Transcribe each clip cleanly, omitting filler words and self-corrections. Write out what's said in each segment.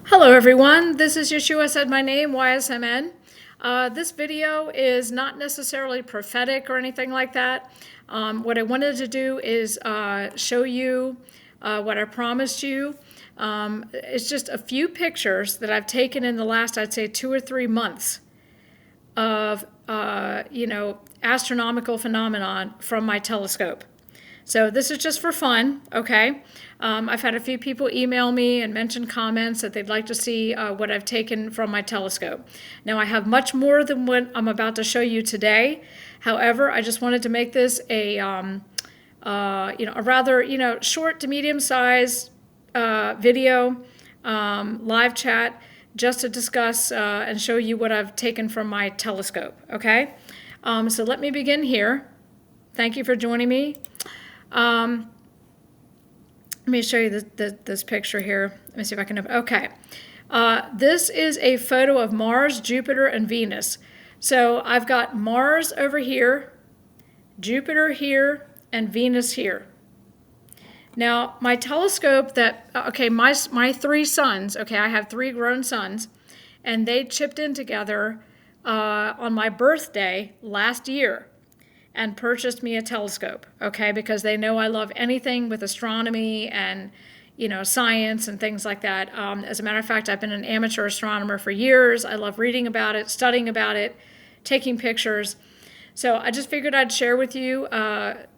Hello everyone, this is Yeshua said my name, YSMN. This video is not necessarily prophetic or anything like that. What I wanted to do is show you what I promised you. It's just a few pictures that I've taken in the last, I'd say, 2 or 3 months of, astronomical phenomenon from my telescope. So this is just for fun, okay? I've had a few people email me and mention comments that they'd like to see what I've taken from my telescope. Now I have much more than what I'm about to show you today. However, I just wanted to make this a rather short to medium size video, live chat, just to discuss and show you what I've taken from my telescope, okay? So let me begin here. Thank you for joining me. Let me show you this picture here. Let me see if I can. Okay. This is a photo of Mars, Jupiter, and Venus. So I've got Mars over here, Jupiter here, and Venus here. Now, my telescope my 3 sons, I have 3 grown sons, and they chipped in together on my birthday last year and purchased me a telescope, because they know I love anything with astronomy and, science and things like that. As a matter of fact, I've been an amateur astronomer for years. I love reading about it, studying about it, taking pictures. So I just figured I'd share with you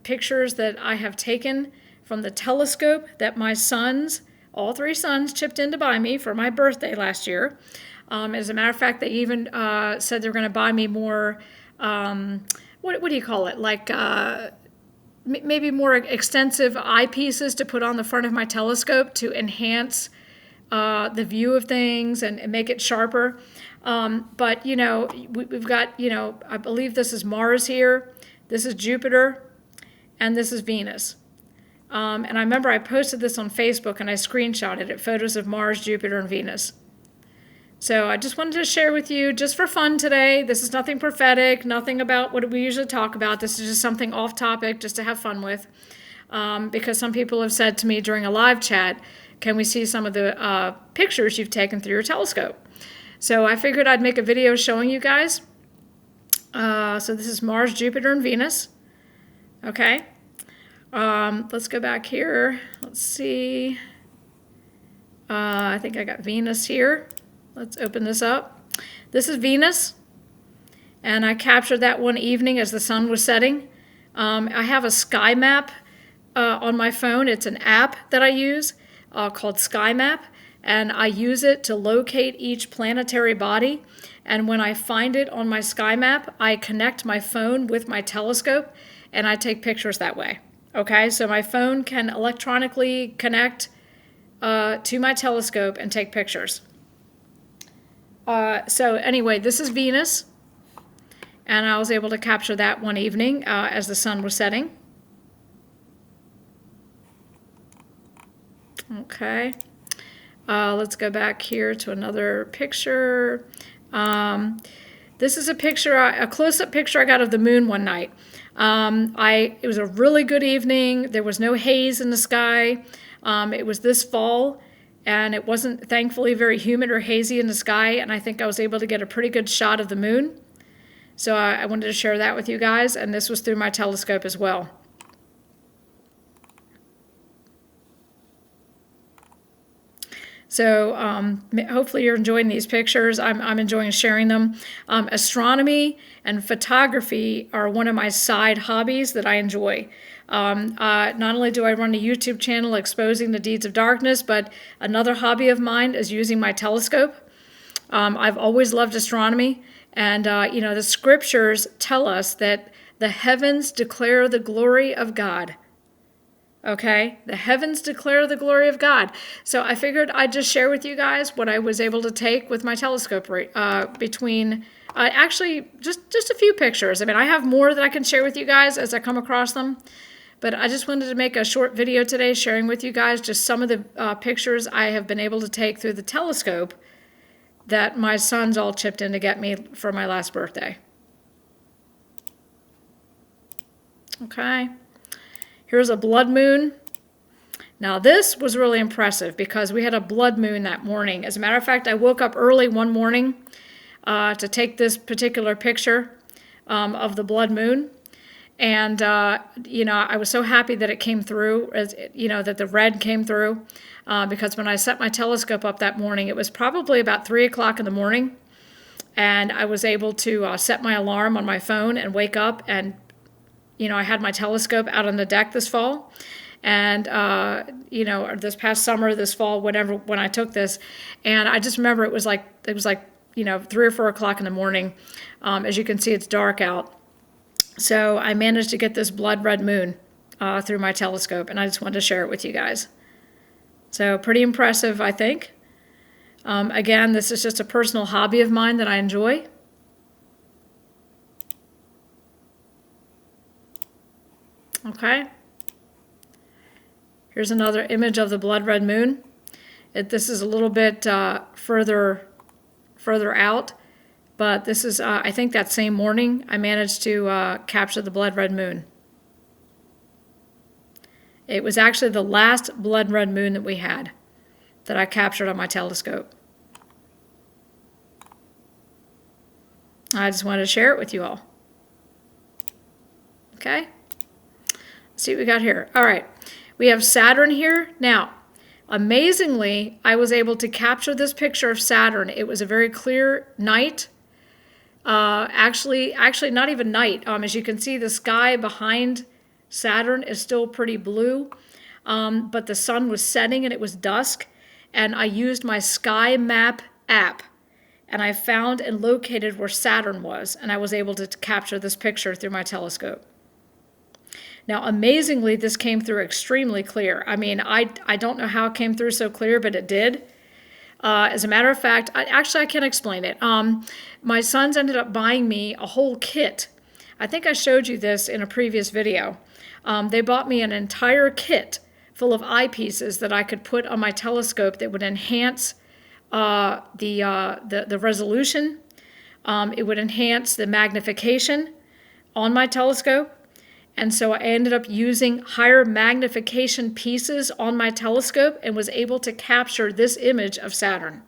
pictures that I have taken from the telescope that my sons, all 3 sons, chipped in to buy me for my birthday last year. As a matter of fact, they even said they were going to buy me more what do you call it? Like maybe more extensive eyepieces to put on the front of my telescope to enhance the view of things and make it sharper. But, we've got, I believe this is Mars here, this is Jupiter, and this is Venus. And I remember I posted this on Facebook and I screenshotted it, photos of Mars, Jupiter, and Venus. So I just wanted to share with you just for fun today. This is nothing prophetic, nothing about what we usually talk about. This is just something off topic just to have fun with. Because some people have said to me during a live chat, can we see some of the pictures you've taken through your telescope? So I figured I'd make a video showing you guys. So this is Mars, Jupiter, and Venus. Okay. Let's go back here. Let's see. I think I got Venus here. Let's open this up. This is Venus, and I captured that one evening as the sun was setting. I have a sky map on my phone. It's an app that I use called Sky Map, and I use it to locate each planetary body. And when I find it on my sky map, I connect my phone with my telescope, and I take pictures that way. Okay, so my phone can electronically connect to my telescope and take pictures. So anyway, this is Venus, and I was able to capture that one evening as the sun was setting. Okay, let's go back here to another picture. This is a picture, a close-up picture I got of the moon one night. It was a really good evening. There was no haze in the sky. It was this fall. And it wasn't, thankfully, very humid or hazy in the sky, and I think I was able to get a pretty good shot of the moon. So I wanted to share that with you guys, and this was through my telescope as well. So hopefully you're enjoying these pictures. I'm enjoying sharing them. Astronomy and photography are one of my side hobbies that I enjoy. Not only do I run a YouTube channel exposing the deeds of darkness, but another hobby of mine is using my telescope. I've always loved astronomy, and the scriptures tell us that the heavens declare the glory of God. Okay, the heavens declare the glory of God. So I figured I'd just share with you guys what I was able to take with my telescope between actually just a few pictures. I mean, I have more that I can share with you guys as I come across them. But I just wanted to make a short video today sharing with you guys just some of the pictures I have been able to take through the telescope that my sons all chipped in to get me for my last birthday. Okay. Here's a blood moon. Now this was really impressive because we had a blood moon that morning. As a matter of fact, I woke up early one morning to take this particular picture of the blood moon. And, I was so happy that it came through, that the red came through, because when I set my telescope up that morning, it was probably about 3 o'clock in the morning. And I was able to set my alarm on my phone and wake up. And, I had my telescope out on the deck this fall. And, this past summer, this fall, when I took this. And I just remember it was like 3 or 4 o'clock in the morning. As you can see, it's dark out. So I managed to get this blood red moon through my telescope, and I just wanted to share it with you guys. So pretty impressive, I think. Again, this is just a personal hobby of mine that I enjoy. Okay. Here's another image of the blood red moon. This is a little bit further out. But this is, I think that same morning, I managed to capture the blood red moon. It was actually the last blood red moon that we had that I captured on my telescope. I just wanted to share it with you all. Okay? Let's see what we got here. All right. We have Saturn here. Now, amazingly, I was able to capture this picture of Saturn. It was a very clear night. Actually not even night. As you can see, the sky behind Saturn is still pretty blue, but the sun was setting and it was dusk, and I used my Sky Map app, and I found and located where Saturn was, and I was able to capture this picture through my telescope. Now, amazingly, this came through extremely clear. I mean, I don't know how it came through so clear, but it did. As a matter of fact, I can't explain it. My sons ended up buying me a whole kit. I think I showed you this in a previous video. They bought me an entire kit full of eyepieces that I could put on my telescope that would enhance the resolution. It would enhance the magnification on my telescope. And so I ended up using higher magnification pieces on my telescope and was able to capture this image of Saturn.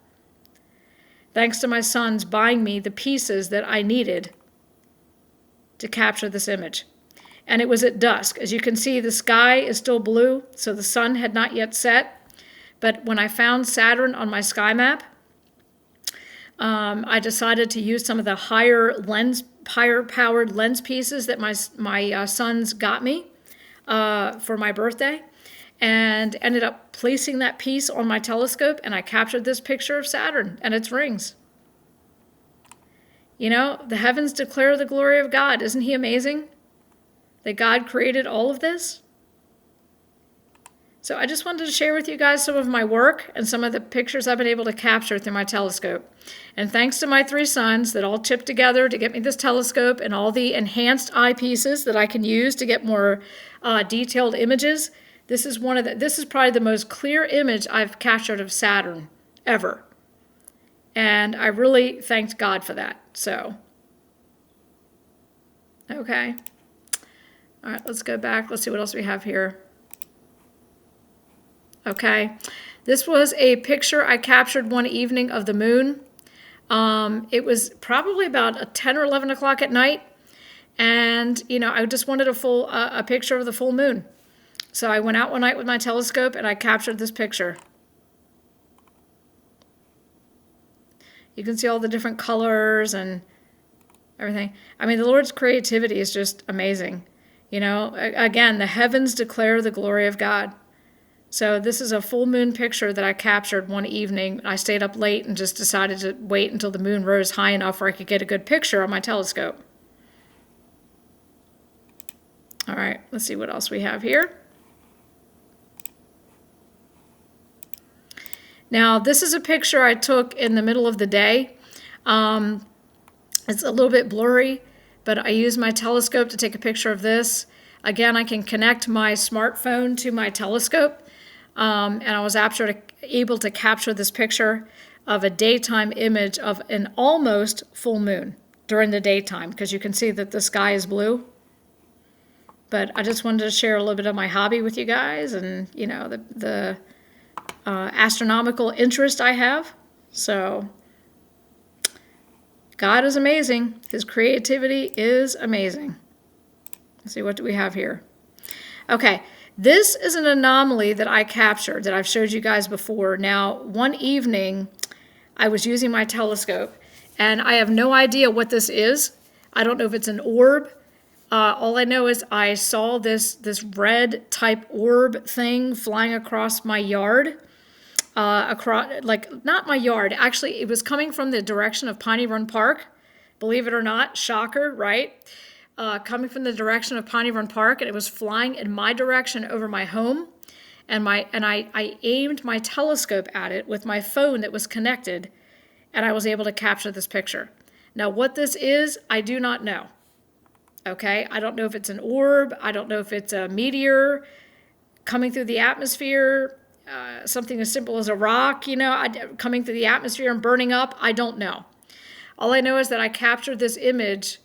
Thanks to my sons buying me the pieces that I needed to capture this image. And it was at dusk. As you can see, the sky is still blue, so the sun had not yet set. But when I found Saturn on my sky map, I decided to use some of the higher powered lens pieces that my sons got me for my birthday, and ended up placing that piece on my telescope, and I captured this picture of Saturn and its rings. The heavens declare the glory of God. Isn't he amazing that God created all of this? So I just wanted to share with you guys some of my work and some of the pictures I've been able to capture through my telescope. And thanks to my 3 sons that all chipped together to get me this telescope and all the enhanced eyepieces that I can use to get more detailed images, this is probably the most clear image I've captured of Saturn ever. And I really thanked God for that. So, okay. All right, let's go back. Let's see what else we have here. Okay, this was a picture I captured one evening of the moon. It was probably about 10 or 11 o'clock at night, and I just wanted a picture of the full moon. So I went out one night with my telescope and I captured this picture. You can see all the different colors and everything. I mean, the Lord's creativity is just amazing. Again, the heavens declare the glory of God. So this is a full moon picture that I captured one evening. I stayed up late and just decided to wait until the moon rose high enough where I could get a good picture on my telescope. All right, let's see what else we have here. Now, this is a picture I took in the middle of the day. It's a little bit blurry, but I used my telescope to take a picture of this. Again, I can connect my smartphone to my telescope. And I was able to capture this picture of a daytime image of an almost full moon during the daytime, because you can see that the sky is blue. But I just wanted to share a little bit of my hobby with you guys, and the astronomical interest I have. So God is amazing. His creativity is amazing. Let's see, what do we have here? Okay, this is an anomaly that I captured that I've showed you guys before. Now, one evening, I was using my telescope, and I have no idea what this is. I don't know if it's an orb. All I know is I saw this red type orb thing flying across my yard. Not my yard. Actually, it was coming from the direction of Piney Run Park. Believe it or not, shocker, right? Coming from the direction of Piney Run Park, and it was flying in my direction over my home. And I aimed my telescope at it with my phone that was connected, and I was able to capture this picture. Now, what this is, I do not know. Okay, I don't know if it's an orb. I don't know if it's a meteor coming through the atmosphere, something as simple as a rock, coming through the atmosphere and burning up. I don't know. All I know is that I captured this image.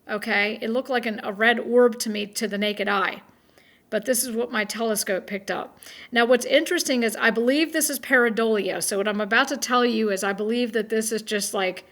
Okay, it looked like a red orb to me, to the naked eye. But this is what my telescope picked up. Now, what's interesting is I believe this is pareidolia. So what I'm about to tell you is I believe that this is just like,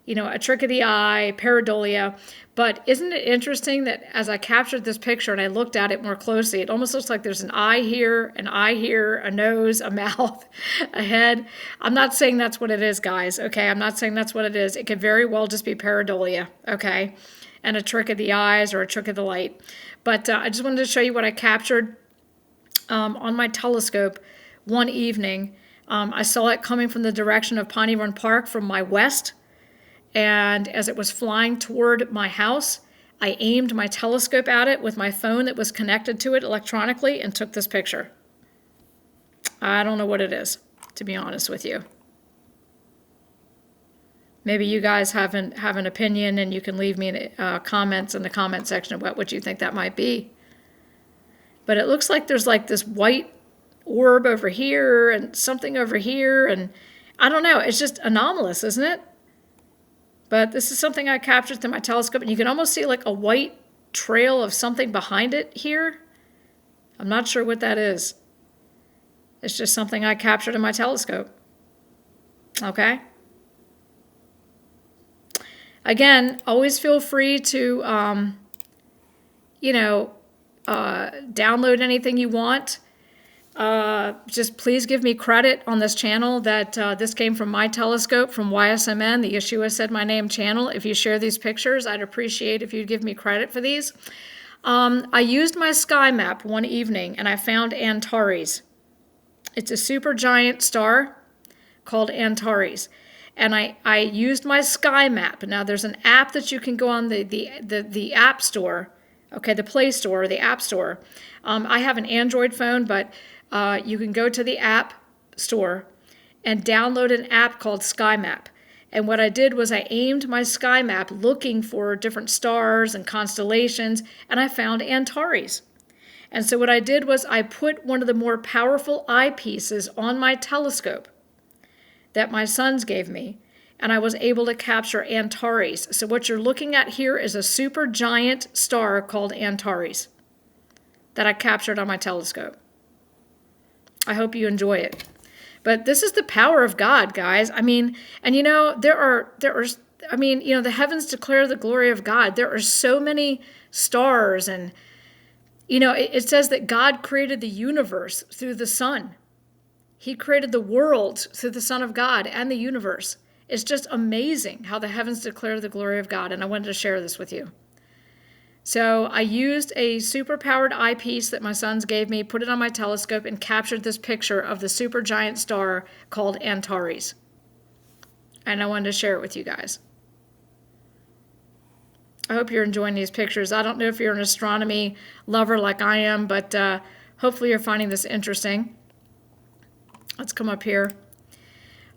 a trick of the eye, pareidolia. But isn't it interesting that as I captured this picture and I looked at it more closely, it almost looks like there's an eye here, a nose, a mouth, a head. I'm not saying that's what it is, guys, okay? I'm not saying that's what it is. It could very well just be pareidolia, okay? And a trick of the eyes or a trick of the light. But I just wanted to show you what I captured on my telescope one evening. I saw it coming from the direction of Piney Run Park from my west. And as it was flying toward my house, I aimed my telescope at it with my phone that was connected to it electronically and took this picture. I don't know what it is, to be honest with you. Maybe you guys have an opinion, and you can leave me comments in the comment section about what you think that might be. But it looks like there's like this white orb over here and something over here, and I don't know. It's just anomalous, isn't it? But this is something I captured through my telescope, and you can almost see like a white trail of something behind it here. I'm not sure what that is. It's just something I captured in my telescope. Okay? Again, always feel free to, download anything you want. Just please give me credit on this channel that this came from my telescope from YSMN, the Yeshua Said My Name channel. If you share these pictures, I'd appreciate if you'd give me credit for these. I used my sky map one evening, and I found Antares. It's a super giant star called Antares. And I used my sky map. Now, there's an app that you can go on the App Store, okay, the Play Store or the App Store. I have an Android phone, but you can go to the App Store and download an app called Sky Map. And what I did was I aimed my sky map looking for different stars and constellations, and I found Antares. And so what I did was I put one of the more powerful eyepieces on my telescope that my sons gave me, and I was able to capture Antares. So what you're looking at here is a super giant star called Antares that I captured on my telescope. I hope you enjoy it. But this is the power of God, guys. I mean, and the heavens declare the glory of God. There are so many stars, and it says that God created the universe through the sun. He created the world through the Son of God and the universe. It's just amazing how the heavens declare the glory of God, and I wanted to share this with you. So I used a super-powered eyepiece that my sons gave me, put it on my telescope, and captured this picture of the supergiant star called Antares. And I wanted to share it with you guys. I hope you're enjoying these pictures. I don't know if you're an astronomy lover like I am, but hopefully you're finding this interesting. Let's come up here.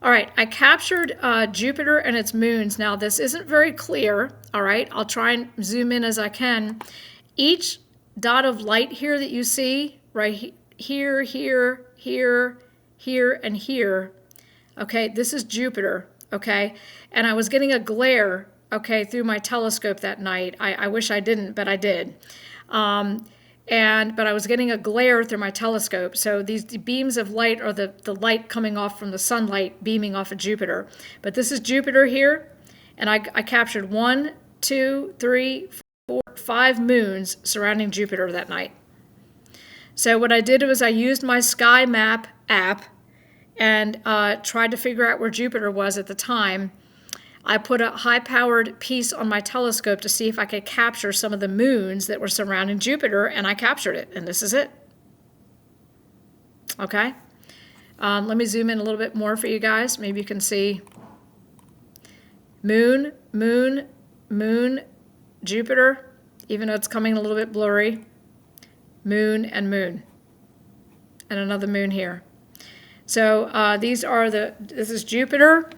All right, I captured Jupiter and its moons. Now, this isn't very clear, all right? I'll try and zoom in as I can. Each dot of light here that you see, right here, here, here, here, and here, okay, this is Jupiter, okay? And I was getting a glare, okay, through my telescope that night. I wish I didn't, but I did. But I was getting a glare through my telescope. So these beams of light are the light coming off from the sunlight beaming off of Jupiter. But this is Jupiter here, and I captured 1, 2, 3, 4, 5 moons surrounding Jupiter that night. So what I did was I used my Sky Map app and tried to figure out where Jupiter was at the time. I put a high-powered piece on my telescope to see if I could capture some of the moons that were surrounding Jupiter, and I captured it, and this is it. Okay? Let me zoom in a little bit more for you guys. Maybe you can see moon, moon, moon, Jupiter, even though it's coming a little bit blurry. Moon, and another moon here. So this is Jupiter,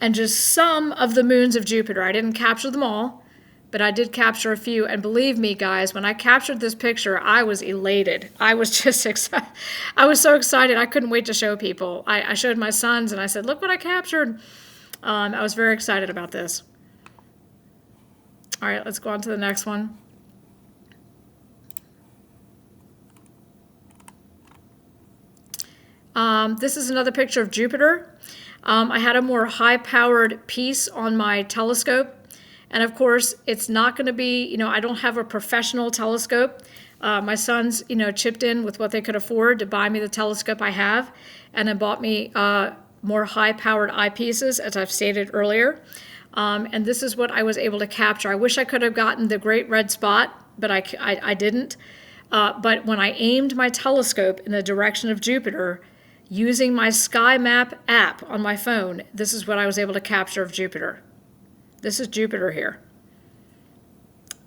and just some of the moons of Jupiter. I didn't capture them all, but I did capture a few. And believe me, guys, when I captured this picture, I was elated. I was just excited. I was so excited. I couldn't wait to show people. I showed my sons, and I said, look what I captured. I was very excited about this. All right, let's go on to the next one. This is another picture of Jupiter. I had a more high-powered piece on my telescope. And of course, it's not going to be, I don't have a professional telescope. My sons, chipped in with what they could afford to buy me the telescope I have, and then bought me more high-powered eyepieces, as I've stated earlier. And this is what I was able to capture. I wish I could have gotten the great red spot, but I didn't. But when I aimed my telescope in the direction of Jupiter, using my Sky Map app on my phone, this is what I was able to capture of Jupiter. This is Jupiter here.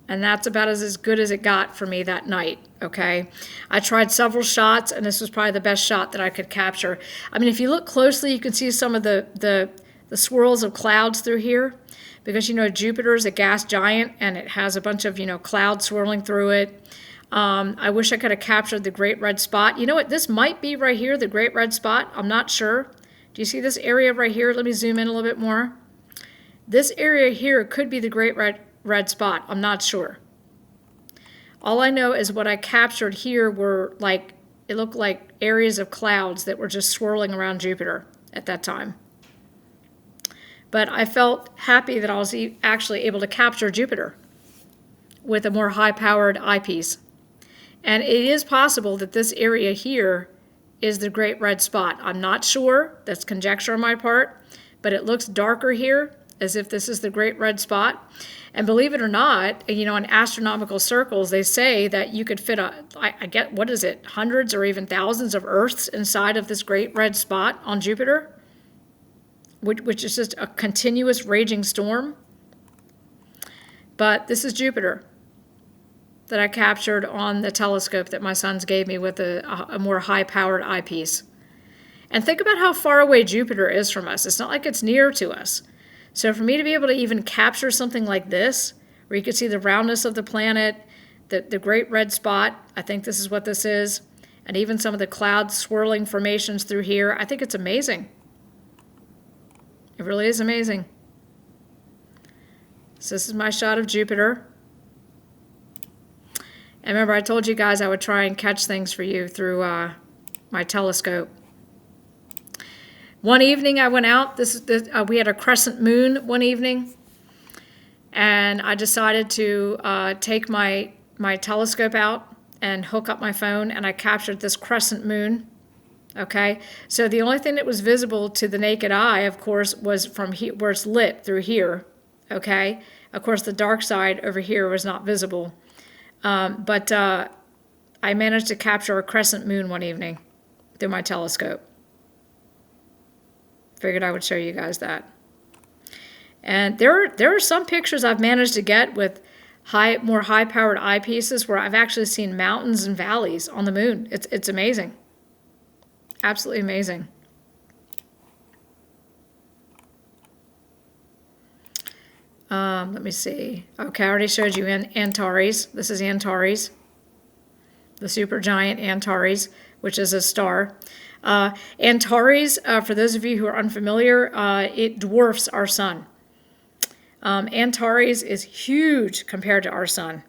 And that's about as good as it got for me that night, okay? I tried several shots, and this was probably the best shot that I could capture. I mean, if you look closely, you can see some of the swirls of clouds through here, because, Jupiter is a gas giant, and it has a bunch of, clouds swirling through it. I wish I could have captured the great red spot. You know what? This might be right here, the great red spot. I'm not sure. Do you see this area right here? Let me zoom in a little bit more. This area here could be the great red spot. I'm not sure. All I know is what I captured here were it looked like areas of clouds that were just swirling around Jupiter at that time. But I felt happy that I was actually able to capture Jupiter with a more high-powered eyepiece. And it is possible that this area here is the great red spot. I'm not sure. That's conjecture on my part. But it looks darker here, as if this is the great red spot. And believe it or not, in astronomical circles, they say that you could fit hundreds or even thousands of Earths inside of this great red spot on Jupiter, which is just a continuous raging storm. But this is Jupiter that I captured on the telescope that my sons gave me with a more high-powered eyepiece. And think about how far away Jupiter is from us. It's not like it's near to us. So for me to be able to even capture something like this, where you can see the roundness of the planet, the great red spot, I think this is what this is, and even some of the cloud swirling formations through here, I think it's amazing. It really is amazing. So this is my shot of Jupiter. And remember, I told you guys I would try and catch things for you through my telescope. One evening I went out. We had a crescent moon one evening. And I decided to take my telescope out and hook up my phone. And I captured this crescent moon. Okay? So the only thing that was visible to the naked eye, of course, was from here, where it's lit through here. Okay? Of course, the dark side over here was not visible. But I managed to capture a crescent moon one evening through my telescope. Figured I would show you guys that. And there are some pictures I've managed to get with more high-powered eyepieces where I've actually seen mountains and valleys on the moon. It's amazing. Absolutely amazing. Let me see. Okay, I already showed you Antares. This is Antares, the supergiant Antares, which is a star. Antares, for those of you who are unfamiliar, it dwarfs our sun. Antares is huge compared to our sun.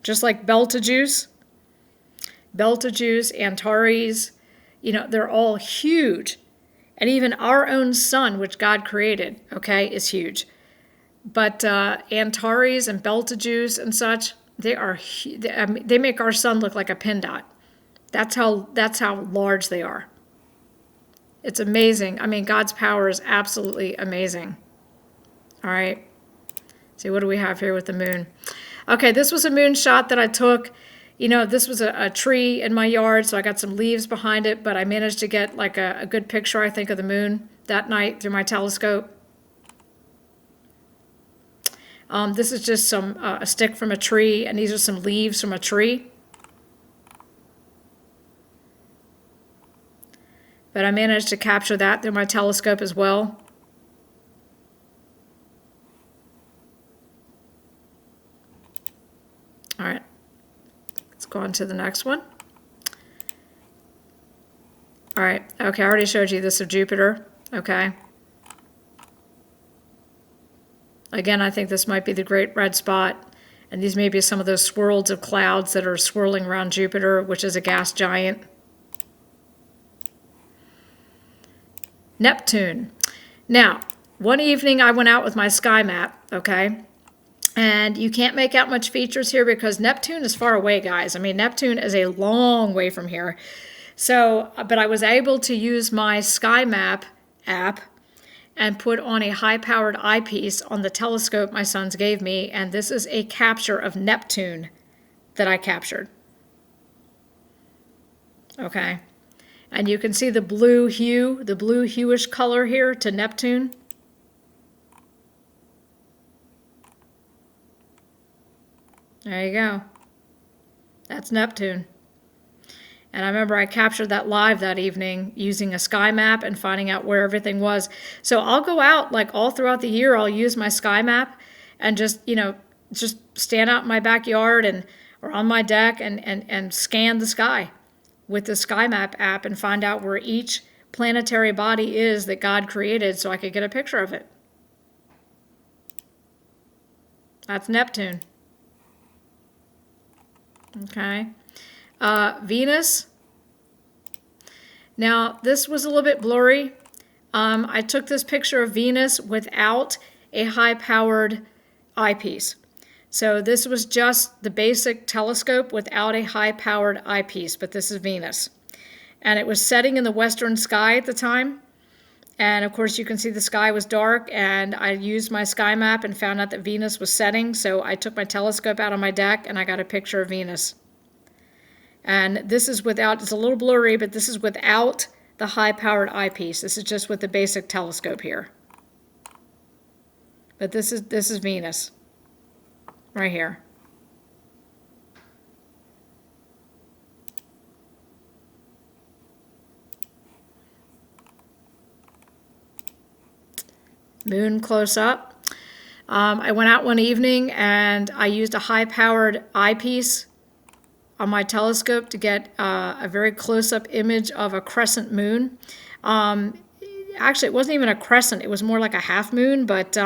just like Betelgeuse, Antares, they're all huge. And even our own sun, which God created, okay, is huge. But Antares and Betelgeuse and such, they make our sun look like a pin dot. That's how large they are. It's amazing. I mean, God's power is absolutely amazing. All right. See, what do we have here with the moon? Okay, this was a moon shot that I took. This was a tree in my yard, so I got some leaves behind it, but I managed to get like a good picture, I think, of the moon that night through my telescope. This is just a stick from a tree, and these are some leaves from a tree. But I managed to capture that through my telescope as well. All right, let's go on to the next one. All right, okay, I already showed you this of Jupiter, okay. Again, I think this might be the Great Red Spot, and these may be some of those swirls of clouds that are swirling around Jupiter, which is a gas giant. Neptune. Now, one evening I went out with my sky map, okay, and you can't make out much features here because Neptune is far away, guys. I mean, Neptune is a long way from here. So, but I was able to use my sky map app and put on a high-powered eyepiece on the telescope my sons gave me, and this is a capture of Neptune that I captured. Okay. And you can see the blue hue, the blue hue-ish color here to Neptune. There you go. That's Neptune. And I remember I captured that live that evening using a sky map and finding out where everything was. So I'll go out like all throughout the year. I'll use my sky map and just stand out in my backyard or on my deck and scan the sky with the sky map app and find out where each planetary body is that God created so I could get a picture of it. That's Neptune. Okay. Venus. Now, this was a little bit blurry. I took this picture of Venus without a high-powered eyepiece. So this was just the basic telescope without a high-powered eyepiece, but this is Venus. And it was setting in the western sky at the time. And of course, you can see the sky was dark, and I used my sky map and found out that Venus was setting. So I took my telescope out on my deck, and I got a picture of Venus. And this is without, it's a little blurry, but this is without the high-powered eyepiece. This is just with the basic telescope here. But this is Venus. Right here. Moon close up. I went out one evening and I used a high-powered eyepiece on my telescope to get a very close-up image of a crescent moon. Actually, it wasn't even a crescent. It was more like a half moon, but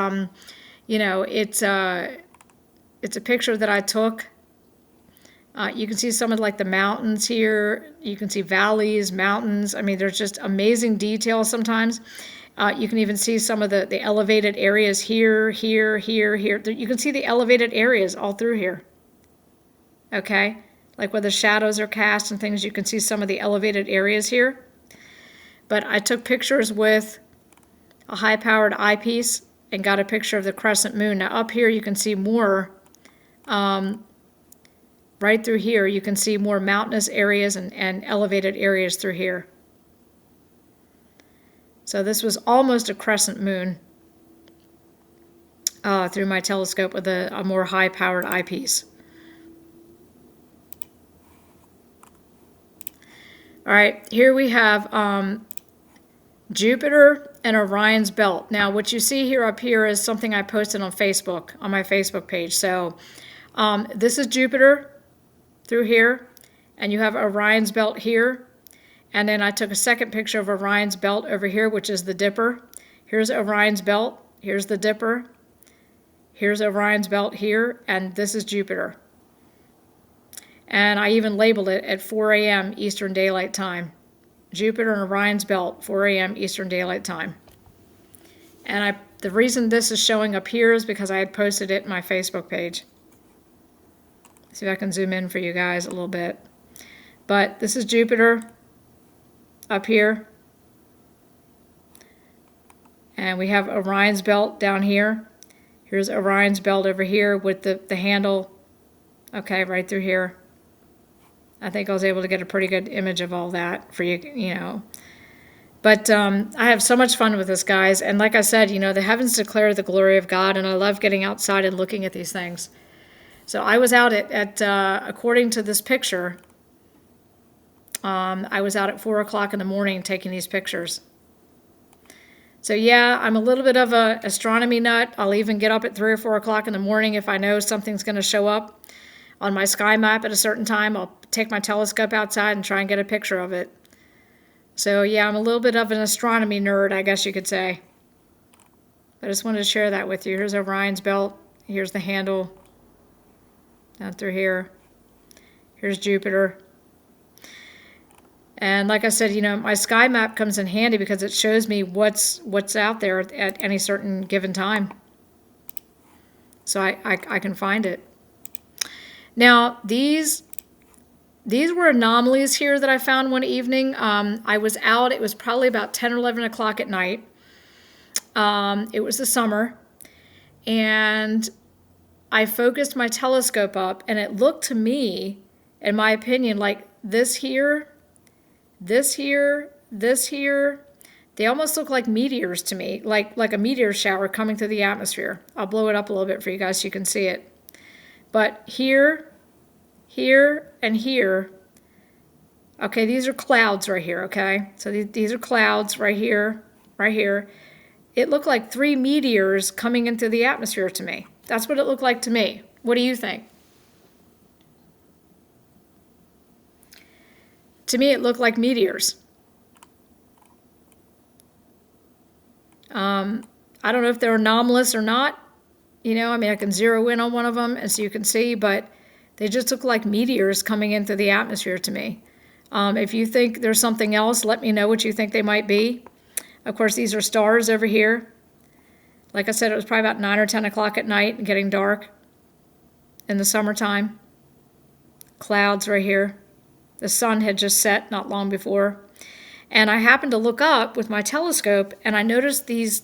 it's a picture that I took. You can see some of like the mountains here. You can see valleys, mountains. I mean, there's just amazing detail sometimes. You can even see some of the elevated areas here, here, here, here. You can see the elevated areas all through here. Okay? Like where the shadows are cast and things, you can see some of the elevated areas here. But I took pictures with a high-powered eyepiece and got a picture of the crescent moon. Now up here you can see more. Right through here, you can see more mountainous areas and elevated areas through here. So this was almost a crescent moon through my telescope with a more high-powered eyepiece. All right, here we have Jupiter and Orion's belt. Now, what you see here up here is something I posted on Facebook, on my Facebook page. So this is Jupiter through here, and you have Orion's belt here. And then I took a second picture of Orion's belt over here, which is the Dipper. Here's Orion's belt. Here's the Dipper. Here's Orion's belt here, and this is Jupiter. And I even labeled it at 4 a.m. Eastern Daylight Time. Jupiter and Orion's Belt, 4 a.m. Eastern Daylight Time. And the reason this is showing up here is because I had posted it in my Facebook page. See if I can zoom in for you guys a little bit. But this is Jupiter up here. And we have Orion's Belt down here. Here's Orion's Belt over here with the handle, okay, right through here. I think I was able to get a pretty good image of all that for you, you know. But I have so much fun with this, guys. And like I said, you know, the heavens declare the glory of God, and I love getting outside and looking at these things. So I was out at according to this picture, I was out at 4 o'clock in the morning taking these pictures. So yeah, I'm a little bit of a astronomy nut. I'll even get up at 3 or 4 o'clock in the morning if I know something's going to show up on my sky map at a certain time. I'll take my telescope outside and try and get a picture of it. So yeah, I'm a little bit of an astronomy nerd, I guess you could say. I just wanted to share that with you. Here's Orion's Belt. Here's the handle down through here. Here's Jupiter. And like I said, you know, my sky map comes in handy because it shows me what's out there at any certain given time. So I can find it. Now, these were anomalies here that I found one evening. I was out. It was probably about 10 or 11 o'clock at night. It was the summer. And I focused my telescope up, and it looked to me, in my opinion, like this here, this here, this here. They almost look like meteors to me, like a meteor shower coming through the atmosphere. I'll blow it up a little bit for you guys so you can see it. But here, here, and here, okay, these are clouds right here, okay? So these are clouds right here, right here. It looked like 3 meteors coming into the atmosphere to me. That's what it looked like to me. What do you think? To me, it looked like meteors. I don't know if they're anomalous or not. You know, I mean, I can zero in on one of them as you can see, but they just look like meteors coming into the atmosphere to me. If you think there's something else, let me know what you think they might be. Of course, these are stars over here. Like I said, it was probably about 9 or 10 o'clock at night and getting dark in the summertime. Clouds right here. The sun had just set not long before. And I happened to look up with my telescope, and I noticed these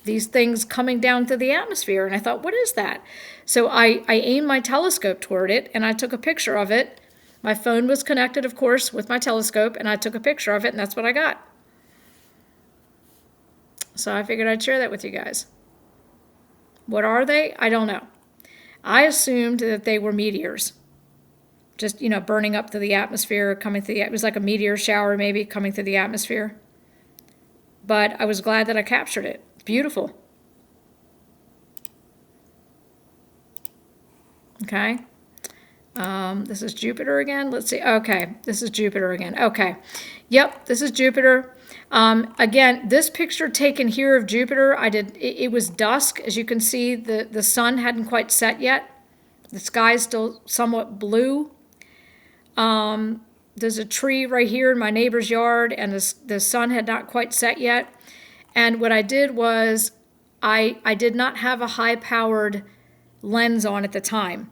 things coming down through the atmosphere. And I thought, what is that? So I aimed my telescope toward it, and I took a picture of it. My phone was connected, of course, with my telescope, and I took a picture of it, and that's what I got. So I figured I'd share that with you guys. What are they? I don't know. I assumed that they were meteors. Just, you know, burning up through the atmosphere, coming through it was like a meteor shower maybe coming through the atmosphere. But I was glad that I captured it. Beautiful. Okay. This is Jupiter again. Let's see. Okay. This is Jupiter again. Okay. Yep. This is Jupiter. Again, this picture taken here of Jupiter, it was dusk. As you can see, the sun hadn't quite set yet. The sky is still somewhat blue. There's a tree right here in my neighbor's yard, and the sun had not quite set yet. And what I did was I did not have a high-powered lens on at the time.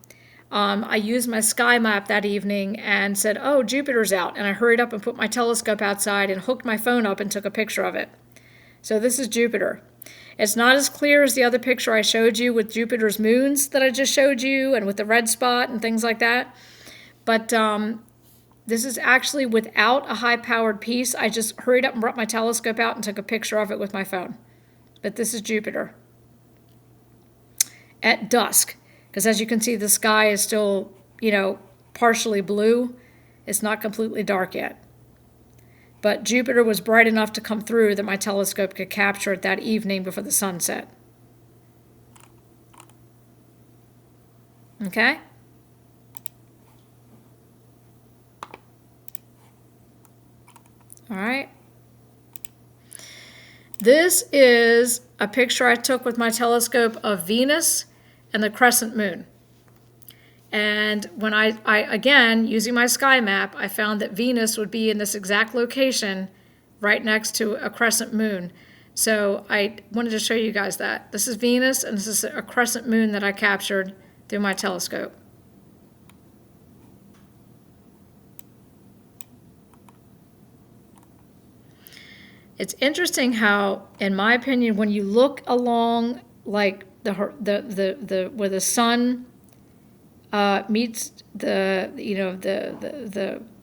I used my sky map that evening and said, oh, Jupiter's out. And I hurried up and put my telescope outside and hooked my phone up and took a picture of it. So this is Jupiter. It's not as clear as the other picture I showed you with Jupiter's moons that I just showed you and with the red spot and things like that. But this is actually without a high-powered piece. I just hurried up and brought my telescope out and took a picture of it with my phone. But this is Jupiter at dusk. Because as you can see, the sky is still, you know, partially blue. It's not completely dark yet. But Jupiter was bright enough to come through that my telescope could capture it that evening before the sun set. Okay? All right. This is a picture I took with my telescope of Venus and the crescent moon. And when I again, using my sky map, I found that Venus would be in this exact location right next to a crescent moon. So I wanted to show you guys that. This is Venus, and this is a crescent moon that I captured through my telescope. It's interesting how, in my opinion, when you look along like where the sun meets the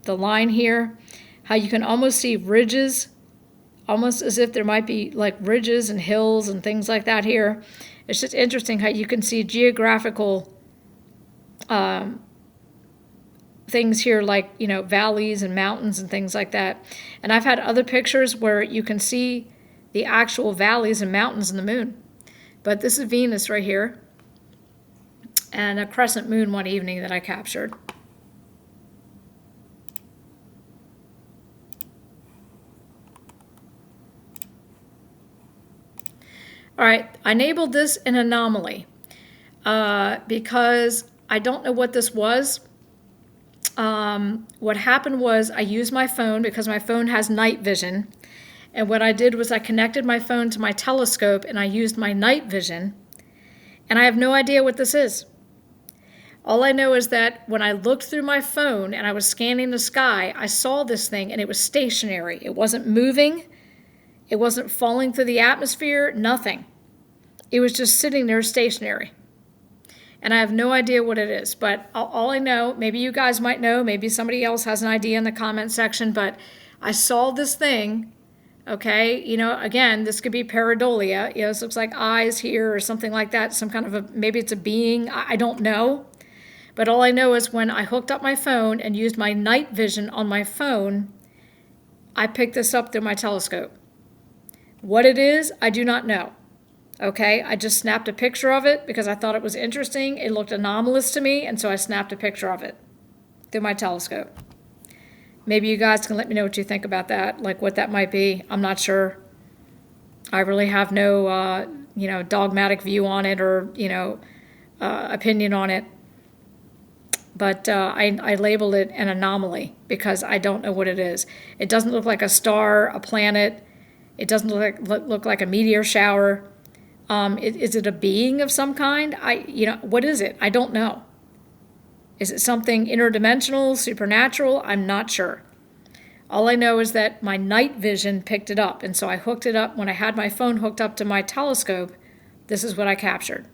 line here, how you can almost see ridges, almost as if there might be like ridges and hills and things like that here. It's just interesting how you can see geographical things here, like, valleys and mountains and things like that. And I've had other pictures where you can see the actual valleys and mountains in the moon. But this is Venus right here, and a crescent moon one evening that I captured. All right, I labeled this an anomaly because I don't know what this was. What happened was I used my phone because my phone has night vision. And what I did was I connected my phone to my telescope and I used my night vision. And I have no idea what this is. All I know is that when I looked through my phone and I was scanning the sky, I saw this thing and it was stationary. It wasn't moving. It wasn't falling through the atmosphere, nothing. It was just sitting there stationary. And I have no idea what it is, but all I know, maybe you guys might know, maybe somebody else has an idea in the comment section, but I saw this thing, okay? Again, this could be pareidolia. This looks like eyes here or something like that, some kind of maybe it's a being, I don't know. But all I know is when I hooked up my phone and used my night vision on my phone, I picked this up through my telescope. What it is, I do not know. Okay, I just snapped a picture of it because I thought it was interesting. It looked anomalous to me, and so I snapped a picture of it through my telescope. Maybe you guys can let me know what you think about that, like what that might be. I'm not sure. I really have no, dogmatic view on it or, opinion on it. But I labeled it an anomaly because I don't know what it is. It doesn't look like a star, a planet. It doesn't look like a meteor shower. Is it a being of some kind? What is it? I don't know. Is it something interdimensional, supernatural? I'm not sure. All I know is that my night vision picked it up, and so I hooked it up. When I had my phone hooked up to my telescope, this is what I captured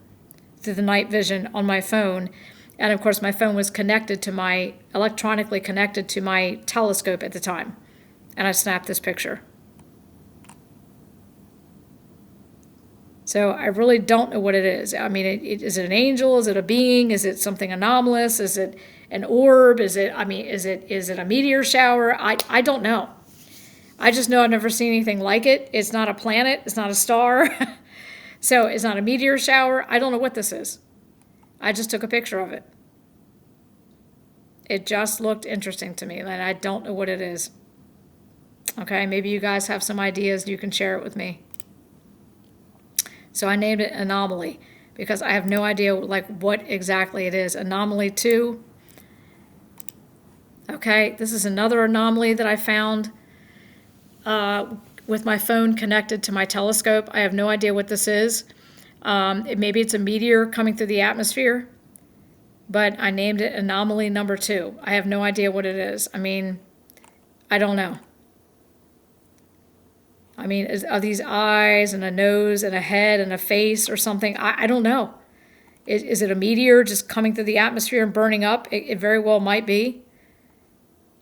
through the night vision on my phone. And of course, my phone was electronically connected to my telescope at the time. And I snapped this picture. So I really don't know what it is. I mean, is it an angel? Is it a being? Is it something anomalous? Is it an orb? Is it a meteor shower? I don't know. I just know I've never seen anything like it. It's not a planet. It's not a star. So it's not a meteor shower. I don't know what this is. I just took a picture of it. It just looked interesting to me, and I don't know what it is. Okay, maybe you guys have some ideas. You can share it with me. So I named it Anomaly because I have no idea what exactly it is. Anomaly 2. Okay, this is another anomaly that I found with my phone connected to my telescope. I have no idea what this is. Maybe it's a meteor coming through the atmosphere, but I named it Anomaly number 2. I have no idea what it is. I mean, I don't know. I mean, are these eyes and a nose and a head and a face or something? I don't know. Is it a meteor just coming through the atmosphere and burning up? It very well might be.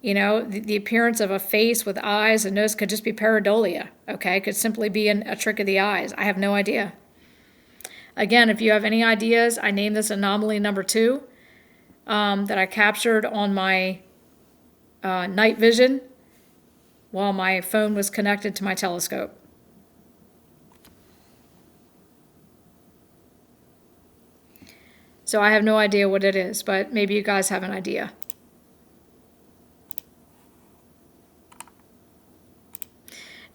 The appearance of a face with eyes and nose could just be pareidolia, okay? It could simply be a trick of the eyes. I have no idea. Again, if you have any ideas, I named this Anomaly number 2 that I captured on my night vision while my phone was connected to my telescope. So I have no idea what it is, but maybe you guys have an idea.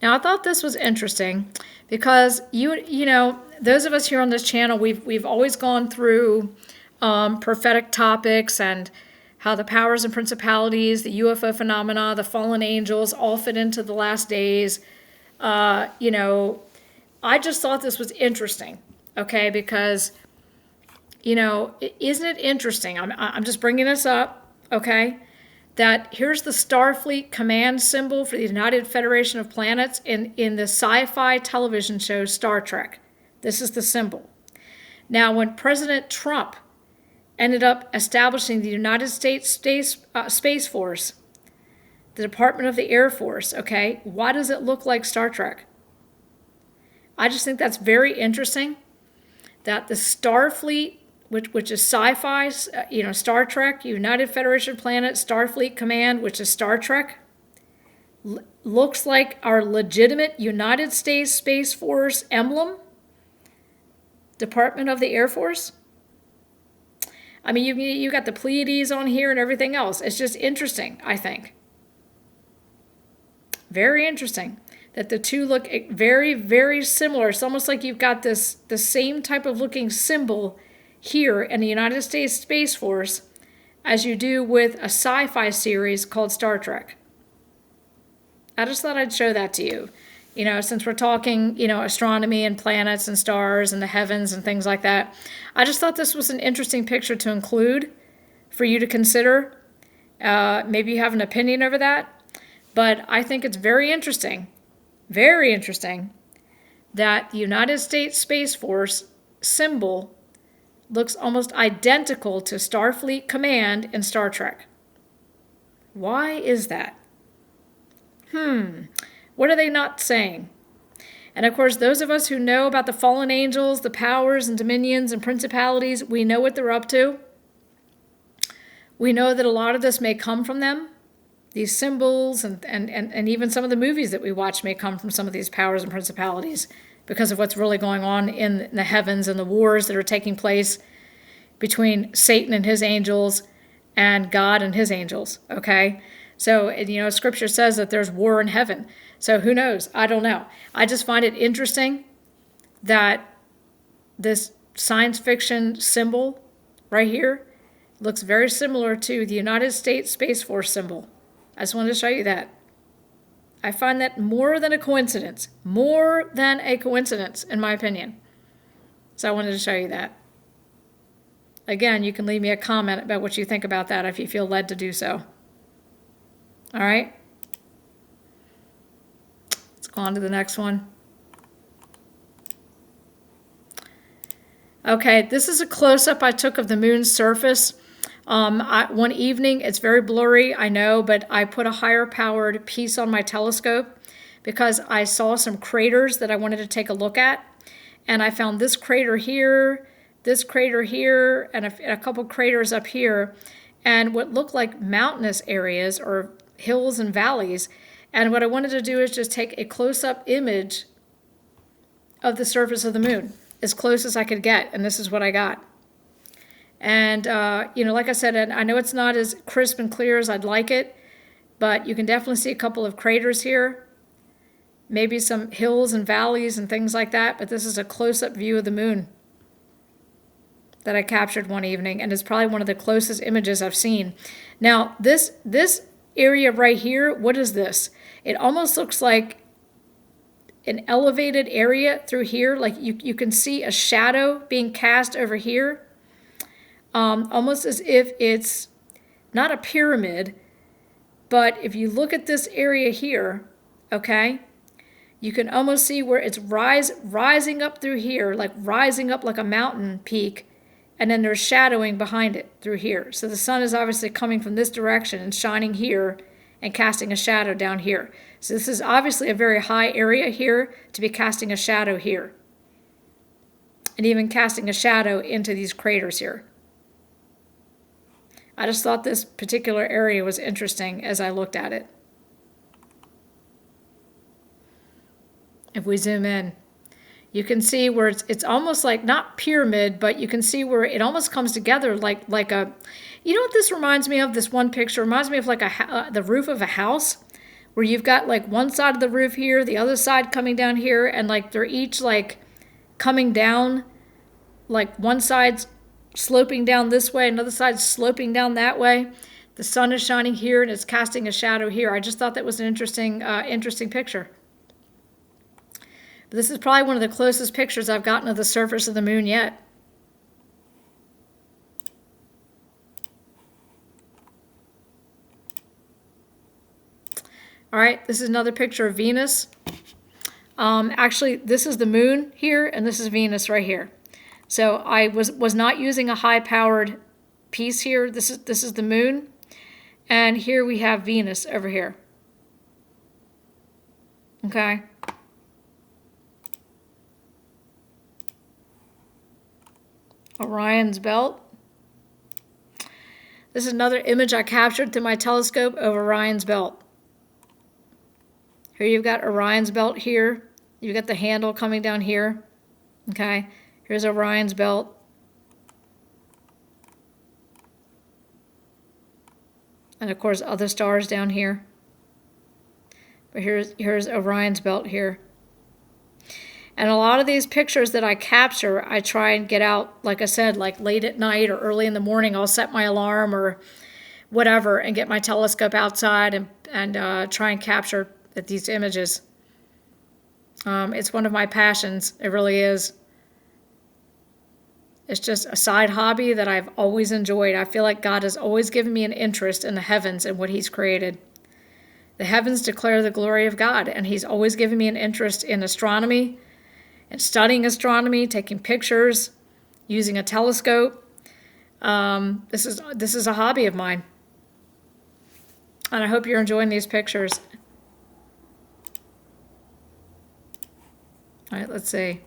Now, I thought this was interesting because those of us here on this channel, we've always gone through prophetic topics and how the powers and principalities, the UFO phenomena, the fallen angels all fit into the last days. You know, I just thought this was interesting, okay, because, you know, isn't it interesting? I'm just bringing this up, okay, that here's the Starfleet command symbol for the United Federation of Planets in the sci-fi television show Star Trek. This is the symbol. Now, when President Trump ended up establishing the United States Space Force, the Department of the Air Force, okay, why does it look like Star Trek? I just think that's very interesting that the Starfleet, which is sci-fi, you know, Star Trek, United Federation of Planets, Starfleet Command, which is Star Trek, looks like our legitimate United States Space Force emblem, Department of the Air Force. I mean, you got the Pleiades on here and everything else. It's just interesting, I think. Very interesting that the two look very, very similar. It's almost like you've got the same type of looking symbol here in the United States Space Force as you do with a sci-fi series called Star Trek. I just thought I'd show that to you. You know, since we're talking, you know, astronomy and planets and stars and the heavens and things like that, I just thought this was an interesting picture to include for you to consider. Maybe you have an opinion over that, but I think it's very interesting that the United States Space Force symbol looks almost identical to Starfleet Command in Star Trek. Why is that? What are they not saying? And of course, those of us who know about the fallen angels, the powers and dominions and principalities, we know what they're up to. We know that a lot of this may come from them. These symbols and even some of the movies that we watch may come from some of these powers and principalities because of what's really going on in the heavens and the wars that are taking place between Satan and his angels and God and his angels, okay? So, you know, Scripture says that there's war in heaven. So who knows? I don't know. I just find it interesting that this science fiction symbol right here looks very similar to the United States Space Force symbol. I just wanted to show you that. I find that more than a coincidence, in my opinion. So I wanted to show you that. Again, you can leave me a comment about what you think about that if you feel led to do so. All right. Let's go on to the next one. Okay, this is a close-up I took of the moon's surface. One evening, it's very blurry, I know, but I put a higher-powered piece on my telescope because I saw some craters that I wanted to take a look at. And I found this crater here, and a couple craters up here, and what looked like mountainous areas or hills and valleys. And what I wanted to do is just take a close-up image of the surface of the moon, as close as I could get, and this is what I got. And, you know, like I said, I know it's not as crisp and clear as I'd like it, but you can definitely see a couple of craters here, maybe some hills and valleys and things like that, but this is a close-up view of the moon that I captured one evening, and it's probably one of the closest images I've seen. Now, this area right here, what is this? It almost looks like an elevated area through here, like you can see a shadow being cast over here, almost as if it's not a pyramid, but if you look at this area here, okay, you can almost see where it's rising up through here, like rising up like a mountain peak, and then there's shadowing behind it through here. So the sun is obviously coming from this direction and shining here and casting a shadow down here. So this is obviously a very high area here to be casting a shadow here. And even casting a shadow into these craters here. I just thought this particular area was interesting as I looked at it. If we zoom in, you can see where it's almost like, not pyramid, but you can see where it almost comes together like a, you know what this reminds me of? This one picture reminds me of like the roof of a house, where you've got like one side of the roof here, the other side coming down here, and like they're each like coming down, like one side's sloping down this way, another side sloping down that way. The sun is shining here and it's casting a shadow here. I just thought that was an interesting picture. But this is probably one of the closest pictures I've gotten of the surface of the moon yet. All right, this is another picture of Venus. Actually, this is the moon here, and this is Venus right here. So I was not using a high-powered piece here. This is the moon, and here we have Venus over here. Okay. Orion's belt. This is another image I captured through my telescope of Orion's belt. Here you've got Orion's belt here. You've got the handle coming down here. Okay, here's Orion's belt. And of course other stars down here. But here's Orion's belt here. And a lot of these pictures that I capture, I try and get out, like I said, like late at night or early in the morning. I'll set my alarm or whatever and get my telescope outside and try and capture these images. It's one of my passions. It really is. It's just a side hobby that I've always enjoyed. I feel like God has always given me an interest in the heavens and what He's created. The heavens declare the glory of God, and He's always given me an interest in astronomy and studying astronomy, taking pictures, using a telescope. This is a hobby of mine. And I hope you're enjoying these pictures. All right, let's see.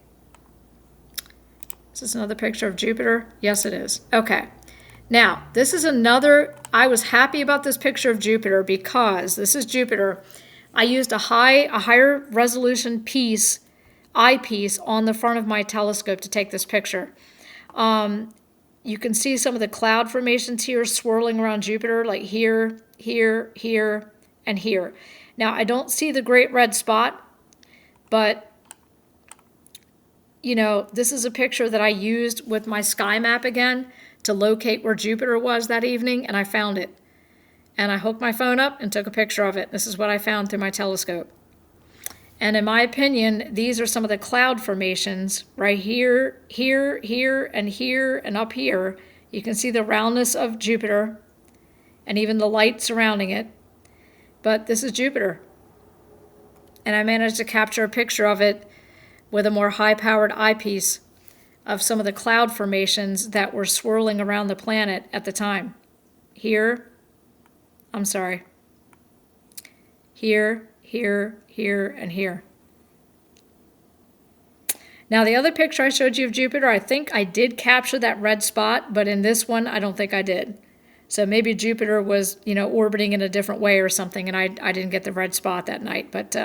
Is this another picture of Jupiter? Yes, it is. Okay. Now, this is another, I was happy about this picture of Jupiter because this is Jupiter. I used a higher resolution eyepiece on the front of my telescope to take this picture. You can see some of the cloud formations here swirling around Jupiter, like here, here, here, and here. Now, I don't see the great red spot, but you know, this is a picture that I used with my sky map again to locate where Jupiter was that evening, and I found it. And I hooked my phone up and took a picture of it. This is what I found through my telescope. And in my opinion, these are some of the cloud formations right here, here, here, and up here. You can see the roundness of Jupiter and even the light surrounding it. But this is Jupiter. And I managed to capture a picture of it with a more high-powered eyepiece of some of the cloud formations that were swirling around the planet at the time. Here, I'm sorry. Here, here, here, and here. Now, the other picture I showed you of Jupiter, I think I did capture that red spot, but in this one, I don't think I did. So maybe Jupiter was, you know, orbiting in a different way or something, and I didn't get the red spot that night. But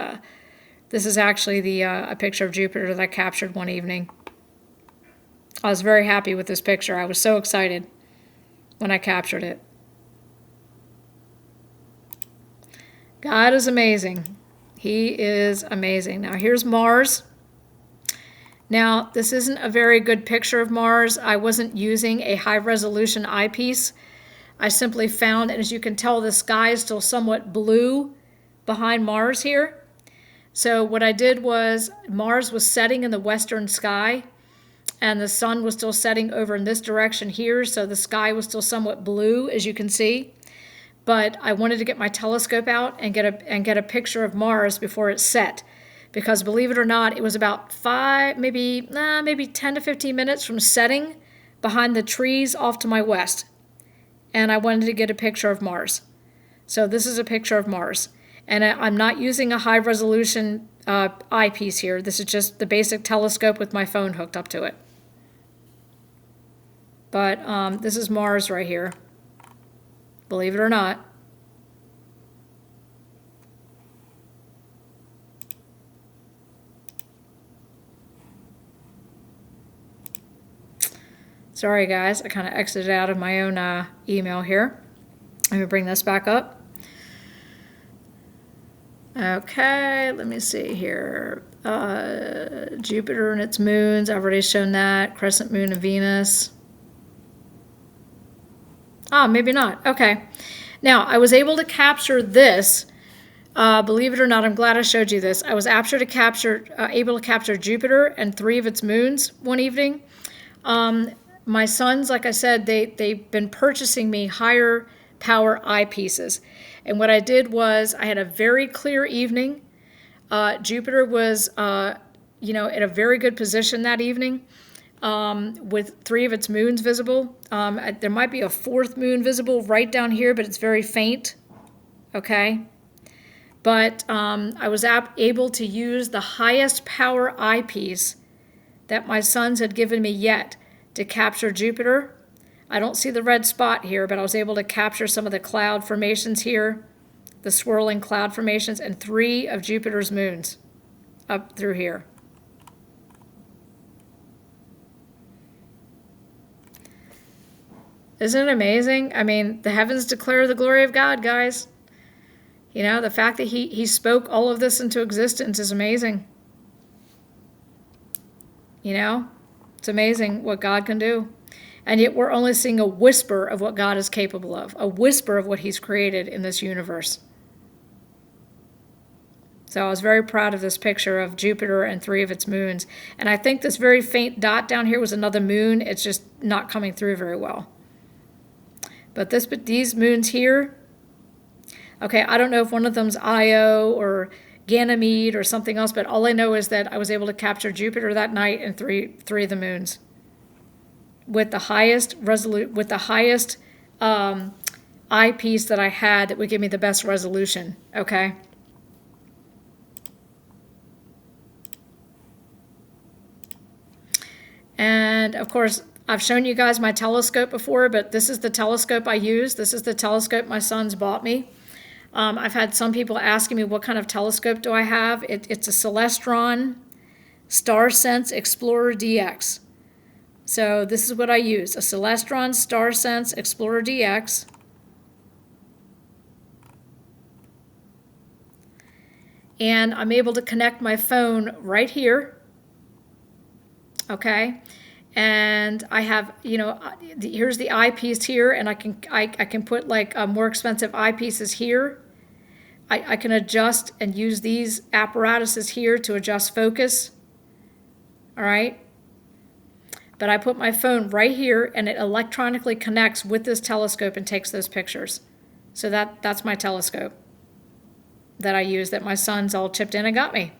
this is actually a picture of Jupiter that I captured one evening. I was very happy with this picture. I was so excited when I captured it. God is amazing. He is amazing. Now here's Mars. Now this isn't a very good picture of Mars. I wasn't using a high resolution eyepiece. I simply found, and as you can tell, the sky is still somewhat blue behind Mars here. So what I did was Mars was setting in the western sky and the sun was still setting over in this direction here. So the sky was still somewhat blue, as you can see. But I wanted to get my telescope out and get a picture of Mars before it set. Because believe it or not, it was about maybe 10 to 15 minutes from setting behind the trees off to my west. And I wanted to get a picture of Mars. So this is a picture of Mars. And I'm not using a high-resolution eyepiece here. This is just the basic telescope with my phone hooked up to it. But this is Mars right here, believe it or not. Sorry, guys. I kind of exited out of my own email here. Let me bring this back up. Okay, let me see here. Jupiter and its moons, I've already shown that. Crescent moon of Venus. Maybe not. Okay. Now, I was able to capture this. Believe it or not, I'm glad I showed you this. I was able to capture Jupiter and 3 of its moons one evening. My sons, like I said, they've been purchasing me higher power eyepieces. And what I did was I had a very clear evening. Jupiter was, in a very good position that evening. With 3 of its moons visible. There might be a 4th moon visible right down here, but it's very faint. Okay. But I was able to use the highest power eyepiece that my sons had given me yet to capture Jupiter. I don't see the red spot here, but I was able to capture some of the cloud formations here, the swirling cloud formations, and 3 of Jupiter's moons up through here. Isn't it amazing? I mean, the heavens declare the glory of God, guys. The fact that he spoke all of this into existence is amazing. It's amazing what God can do. And yet we're only seeing a whisper of what God is capable of, a whisper of what he's created in this universe. So I was very proud of this picture of Jupiter and 3 of its moons. And I think this very faint dot down here was another moon. It's just not coming through very well. But these moons here, okay, I don't know if one of them's Io or Ganymede or something else, but all I know is that I was able to capture Jupiter that night and three of the moons with the highest eyepiece that I had that would give me the best resolution, okay? And of course, I've shown you guys my telescope before, but this is the telescope I use. This is the telescope my sons bought me. I've had some people asking me what kind of telescope do I have. It's a Celestron StarSense Explorer DX. So this is what I use, a Celestron StarSense Explorer DX. And I'm able to connect my phone right here. Okay. And I have, here's the eyepiece here, and I can put like more expensive eyepieces here. I can adjust and use these apparatuses here to adjust focus. All right. But I put my phone right here, and it electronically connects with this telescope and takes those pictures. So that's my telescope that I use, that my sons all chipped in and got me,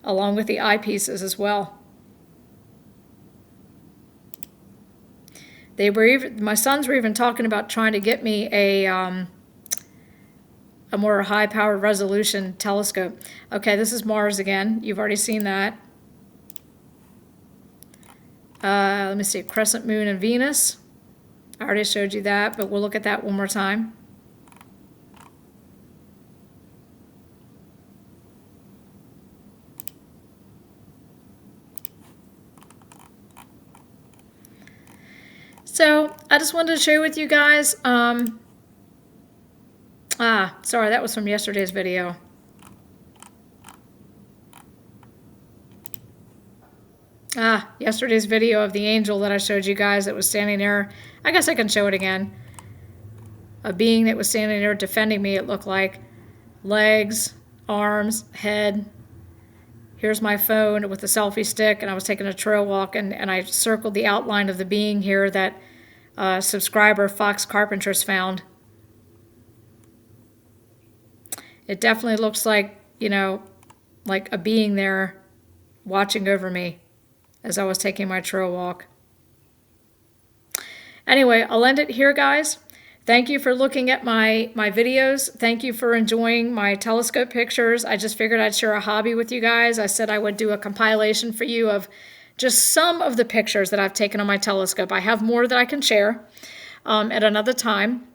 along with the eyepieces as well. My sons were even talking about trying to get me a more high-powered resolution telescope. Okay, this is Mars again. You've already seen that. Let me see, crescent moon and Venus. I already showed you that, but we'll look at that one more time. So I just wanted to share with you guys. Sorry, that was from yesterday's video. Yesterday's video of the angel that I showed you guys that was standing there. I guess I can show it again. A being that was standing there defending me, it looked like. Legs, arms, head. Here's my phone with the selfie stick, and I was taking a trail walk, and I circled the outline of the being here that subscriber Fox Carpenters found. It definitely looks like, like a being there watching over me as I was taking my trail walk. Anyway, I'll end it here, guys. Thank you for looking at my videos. Thank you for enjoying my telescope pictures. I just figured I'd share a hobby with you guys. I said I would do a compilation for you of just some of the pictures that I've taken on my telescope. I have more that I can share at another time.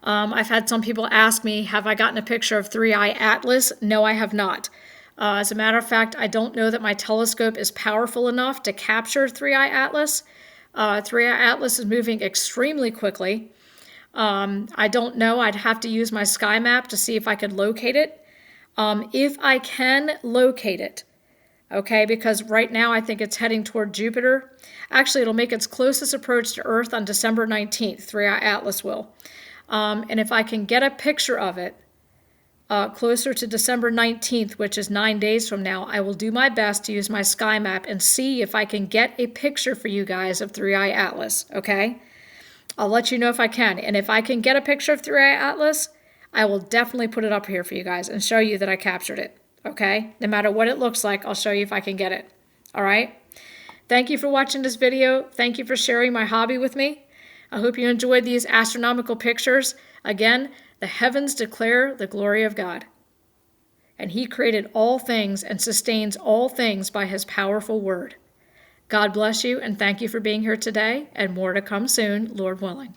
I've had some people ask me, have I gotten a picture of 3i Atlas? No, I have not. As a matter of fact, I don't know that my telescope is powerful enough to capture 3i Atlas. 3i Atlas is moving extremely quickly. I don't know. I'd have to use my sky map to see if I could locate it. If I can locate it, okay? Because right now I think it's heading toward Jupiter. Actually, it'll make its closest approach to Earth on December 19th, 3i Atlas will. And if I can get a picture of it closer to December 19th, which is 9 days from now, I will do my best to use my sky map and see if I can get a picture for you guys of 3i Atlas, okay? I'll let you know if I can. And if I can get a picture of 3i Atlas, I will definitely put it up here for you guys and show you that I captured it, okay? No matter what it looks like, I'll show you if I can get it, all right? Thank you for watching this video. Thank you for sharing my hobby with me. I hope you enjoyed these astronomical pictures. Again, the heavens declare the glory of God. And he created all things and sustains all things by his powerful word. God bless you, and thank you for being here today, and more to come soon, Lord willing.